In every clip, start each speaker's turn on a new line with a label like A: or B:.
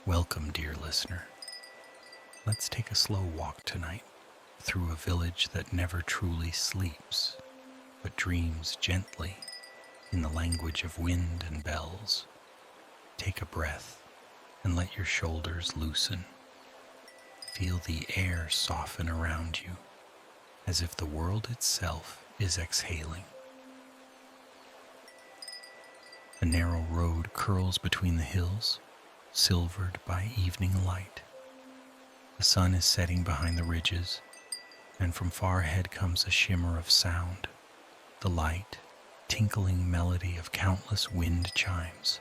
A: Welcome, dear listener. Let's take a slow walk tonight through a village that never truly sleeps, but dreams gently in the language of wind and bells. Take a breath and let your shoulders loosen. Feel the air soften around you, as if the world itself is exhaling. A narrow road curls between the hills, silvered by evening light. The sun is setting behind the ridges, and from far ahead comes a shimmer of sound, the light, tinkling melody of countless wind chimes.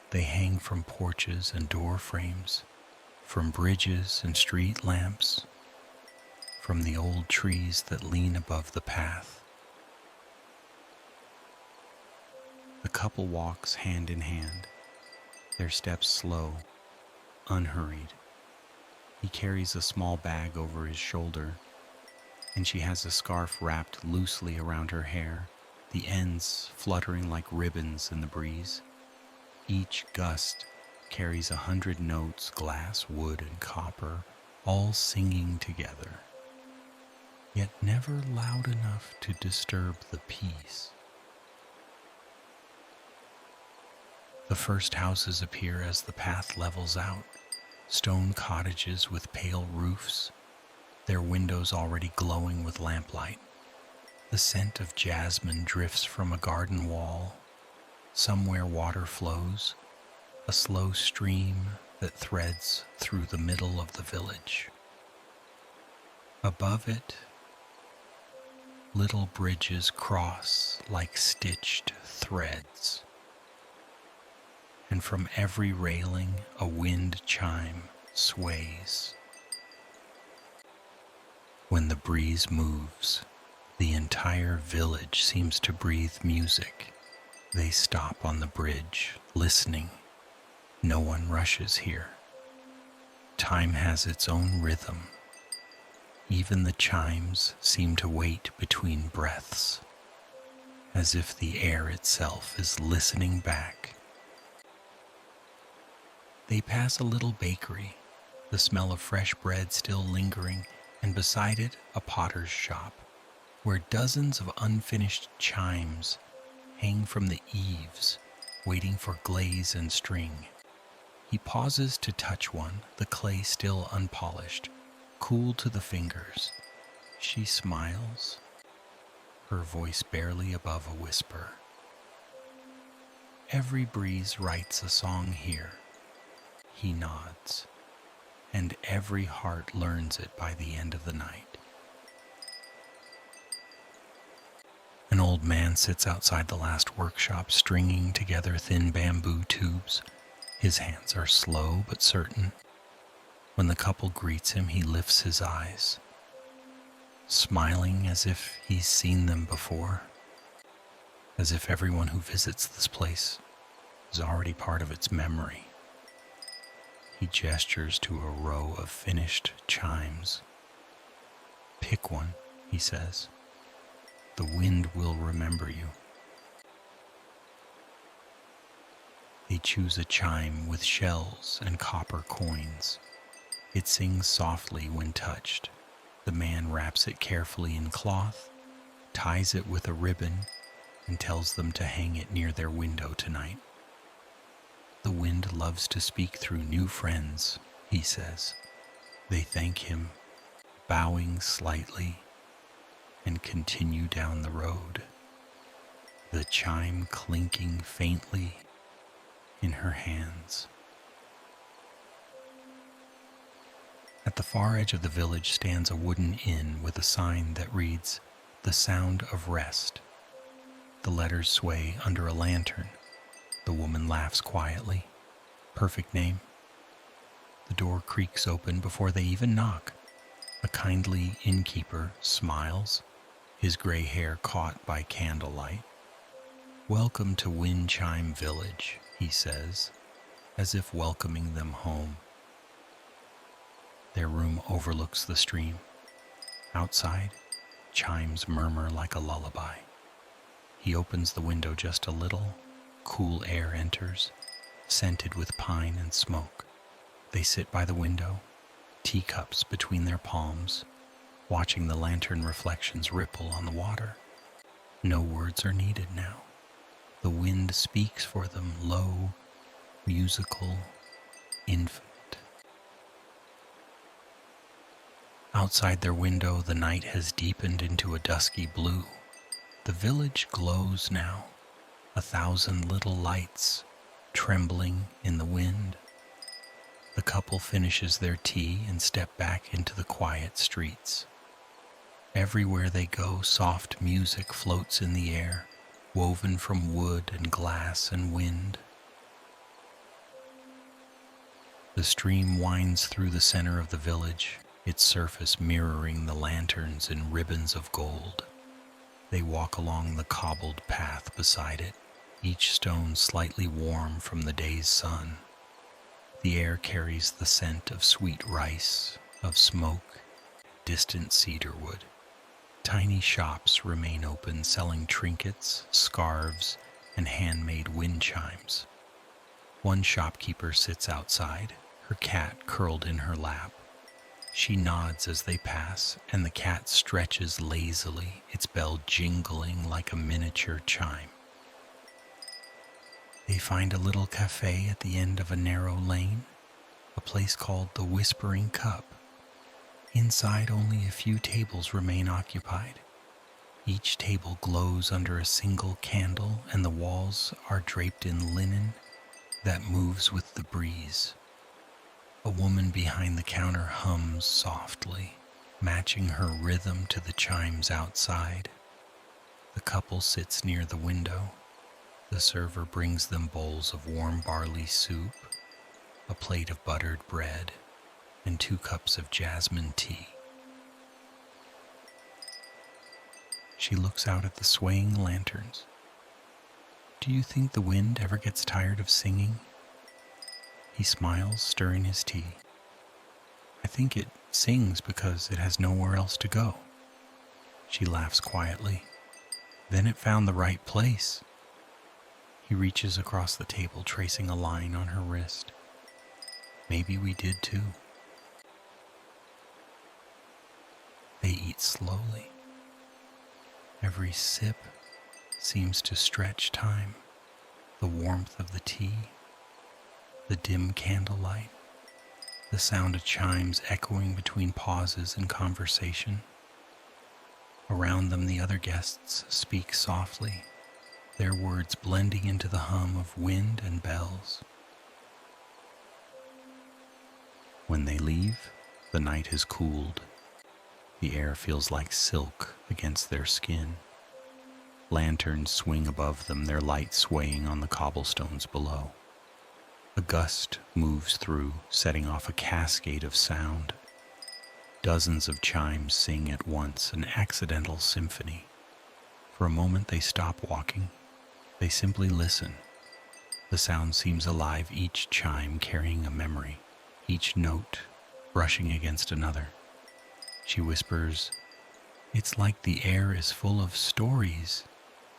A: They hang from porches and door frames, from bridges and street lamps, from the old trees that lean above the path. The couple walks hand in hand, their steps slow, unhurried. He carries a small bag over his shoulder, and she has a scarf wrapped loosely around her hair, the ends fluttering like ribbons in the breeze. Each gust carries 100 notes, glass, wood, and copper, all singing together, yet never loud enough to disturb the peace. The first houses appear as the path levels out, stone cottages with pale roofs, their windows already glowing with lamplight. The scent of jasmine drifts from a garden wall. Somewhere water flows, a slow stream that threads through the middle of the village. Above it, little bridges cross like stitched threads, and from every railing a wind chime sways. When the breeze moves, the entire village seems to breathe music. They stop on the bridge, listening. No one rushes here. Time has its own rhythm. Even the chimes seem to wait between breaths, as if the air itself is listening back. They pass a little bakery, the smell of fresh bread still lingering, and beside it a potter's shop, where dozens of unfinished chimes hang from the eaves, waiting for glaze and string. He pauses to touch one, the clay still unpolished, cool to the fingers. She smiles, her voice barely above a whisper. Every breeze writes a song here. He nods, and every heart learns it by the end of the night. An old man sits outside the last workshop, stringing together thin bamboo tubes. His hands are slow but certain. When the couple greets him, he lifts his eyes, smiling as if he's seen them before, as if everyone who visits this place is already part of its memory. He gestures to a row of finished chimes. "Pick one," he says. "The wind will remember you." They choose a chime with shells and copper coins. It sings softly when touched. The man wraps it carefully in cloth, ties it with a ribbon, and tells them to hang it near their window tonight. "The wind loves to speak through new friends," he says. They thank him, bowing slightly, and continue down the road, the chime clinking faintly in her hands. At the far edge of the village stands a wooden inn with a sign that reads, "The Sound of Rest." The letters sway under a lantern. The woman laughs quietly. Perfect name. The door creaks open before they even knock. A kindly innkeeper smiles, his gray hair caught by candlelight. "Welcome to Wind-Chime Village," he says, as if welcoming them home. Their room overlooks the stream. Outside, chimes murmur like a lullaby. He opens the window just a little. Cool air enters, scented with pine and smoke. They sit by the window, teacups between their palms, watching the lantern reflections ripple on the water. No words are needed now. The wind speaks for them, low, musical, infinite. Outside their window, the night has deepened into a dusky blue. The village glows now, 1,000 little lights trembling in the wind. The couple finishes their tea and step back into the quiet streets. Everywhere they go, soft music floats in the air, woven from wood and glass and wind. The stream winds through the center of the village, its surface mirroring the lanterns in ribbons of gold. They walk along the cobbled path beside it, each stone slightly warm from the day's sun. The air carries the scent of sweet rice, of smoke, distant cedarwood. Tiny shops remain open, selling trinkets, scarves, and handmade wind chimes. One shopkeeper sits outside, her cat curled in her lap. She nods as they pass, and the cat stretches lazily, its bell jingling like a miniature chime. They find a little cafe at the end of a narrow lane, a place called the Whispering Cup. Inside, only a few tables remain occupied. Each table glows under a single candle, and the walls are draped in linen that moves with the breeze. A woman behind the counter hums softly, matching her rhythm to the chimes outside. The couple sits near the window. The server brings them bowls of warm barley soup, a plate of buttered bread, and 2 cups of jasmine tea. She looks out at the swaying lanterns. Do you think the wind ever gets tired of singing? He smiles, stirring his tea. I think it sings because it has nowhere else to go. She laughs quietly. Then it found the right place. He reaches across the table, tracing a line on her wrist. Maybe we did too. They eat slowly. Every sip seems to stretch time. The warmth of the tea, the dim candlelight, the sound of chimes echoing between pauses in conversation. Around them, the other guests speak softly, their words blending into the hum of wind and bells. When they leave, the night has cooled. The air feels like silk against their skin. Lanterns swing above them, their light swaying on the cobblestones below. A gust moves through, setting off a cascade of sound. Dozens of chimes sing at once, an accidental symphony. For a moment they stop walking. They simply listen. The sound seems alive, each chime carrying a memory, each note brushing against another. She whispers, "It's like the air is full of stories."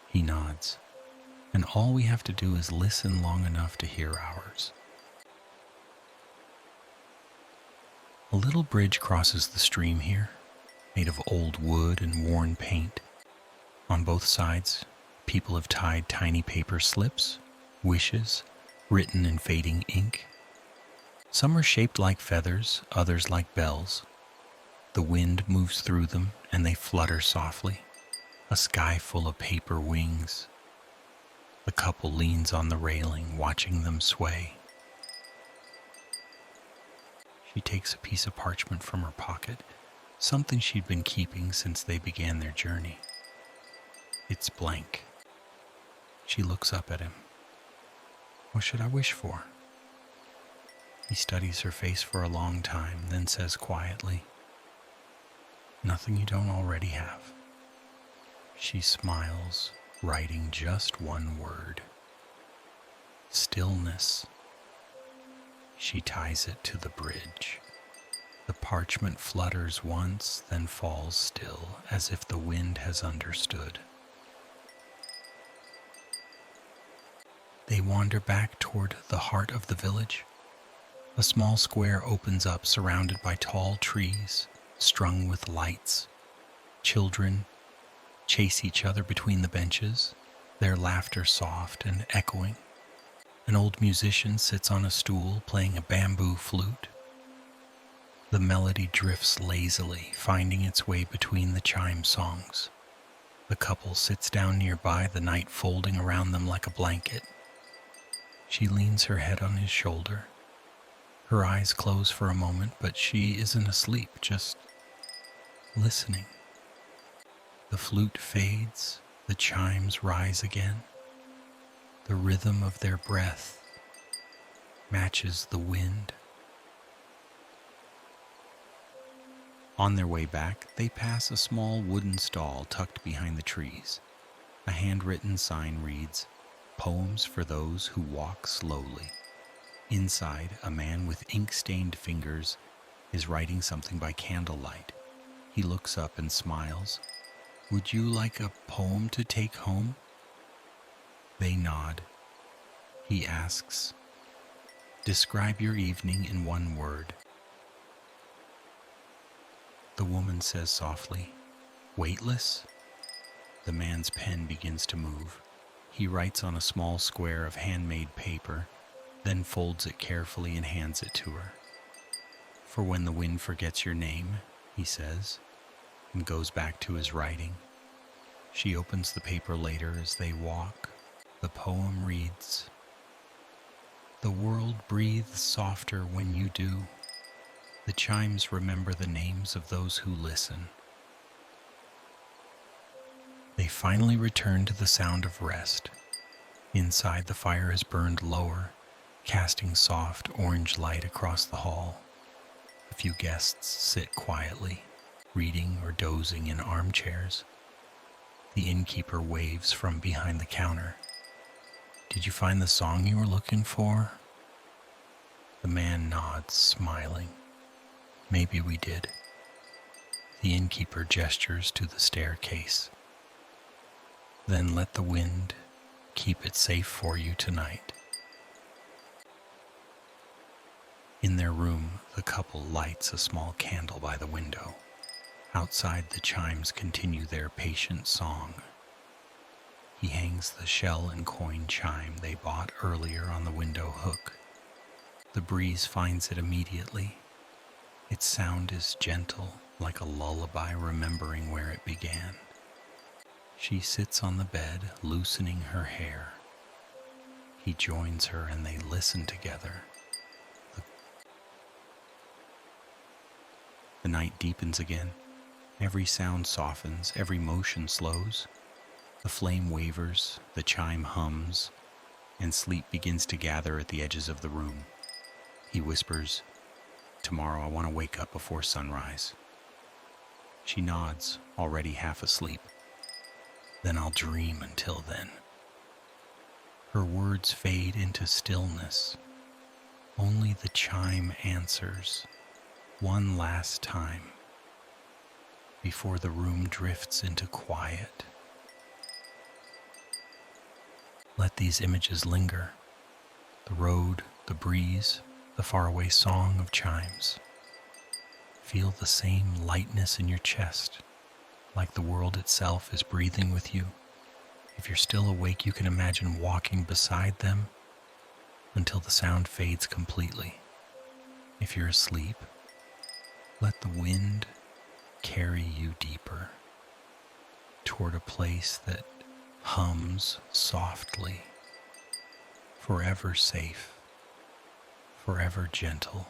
A: He nods. And all we have to do is listen long enough to hear ours. A little bridge crosses the stream here, made of old wood and worn paint. On both sides, people have tied tiny paper slips, wishes, written in fading ink. Some are shaped like feathers, others like bells. The wind moves through them and they flutter softly, a sky full of paper wings. The couple leans on the railing, watching them sway. She takes a piece of parchment from her pocket, something she'd been keeping since they began their journey. It's blank. She looks up at him. What should I wish for? He studies her face for a long time, then says quietly, Nothing you don't already have. She smiles, writing just one word. Stillness. She ties it to the bridge. The parchment flutters once, then falls still, as if the wind has understood. They wander back toward the heart of the village. A small square opens up surrounded by tall trees, strung with lights. Children chase each other between the benches, their laughter soft and echoing. An old musician sits on a stool playing a bamboo flute. The melody drifts lazily, finding its way between the chime songs. The couple sits down nearby, the night folding around them like a blanket. She leans her head on his shoulder. Her eyes close for a moment, but she isn't asleep, just listening. The flute fades, the chimes rise again. The rhythm of their breath matches the wind. On their way back, they pass a small wooden stall tucked behind the trees. A handwritten sign reads, "Poems for those who walk slowly." Inside, a man with ink-stained fingers is writing something by candlelight. He looks up and smiles. "Would you like a poem to take home?" They nod. He asks, "Describe your evening in one word." The woman says softly, "Weightless?" The man's pen begins to move. He writes on a small square of handmade paper, then folds it carefully and hands it to her. "For when the wind forgets your name," he says, and goes back to his writing. She opens the paper later as they walk. The poem reads, "The world breathes softer when you do. The chimes remember the names of those who listen." They finally return to the sound of rest. Inside, the fire is burned lower, casting soft orange light across the hall. A few guests sit quietly, reading or dozing in armchairs. The innkeeper waves from behind the counter. "Did you find the song you were looking for?" The man nods, smiling. "Maybe we did." The innkeeper gestures to the staircase. "Then let the wind keep it safe for you tonight." In their room, the couple lights a small candle by the window. Outside, the chimes continue their patient song. He hangs the shell and coin chime they bought earlier on the window hook. The breeze finds it immediately. Its sound is gentle, like a lullaby remembering where it began. She sits on the bed, loosening her hair. He joins her and they listen together. The night deepens again. Every sound softens, every motion slows. The flame wavers, the chime hums, and sleep begins to gather at the edges of the room. He whispers, "Tomorrow I want to wake up before sunrise." She nods, already half asleep. "Then I'll dream until then." Her words fade into stillness. Only the chime answers, one last time, before the room drifts into quiet. Let these images linger. The road, the breeze, the faraway song of chimes. Feel the same lightness in your chest, like the world itself is breathing with you. If you're still awake, you can imagine walking beside them until the sound fades completely. If you're asleep, let the wind carry you deeper toward a place that hums softly, forever safe, forever gentle.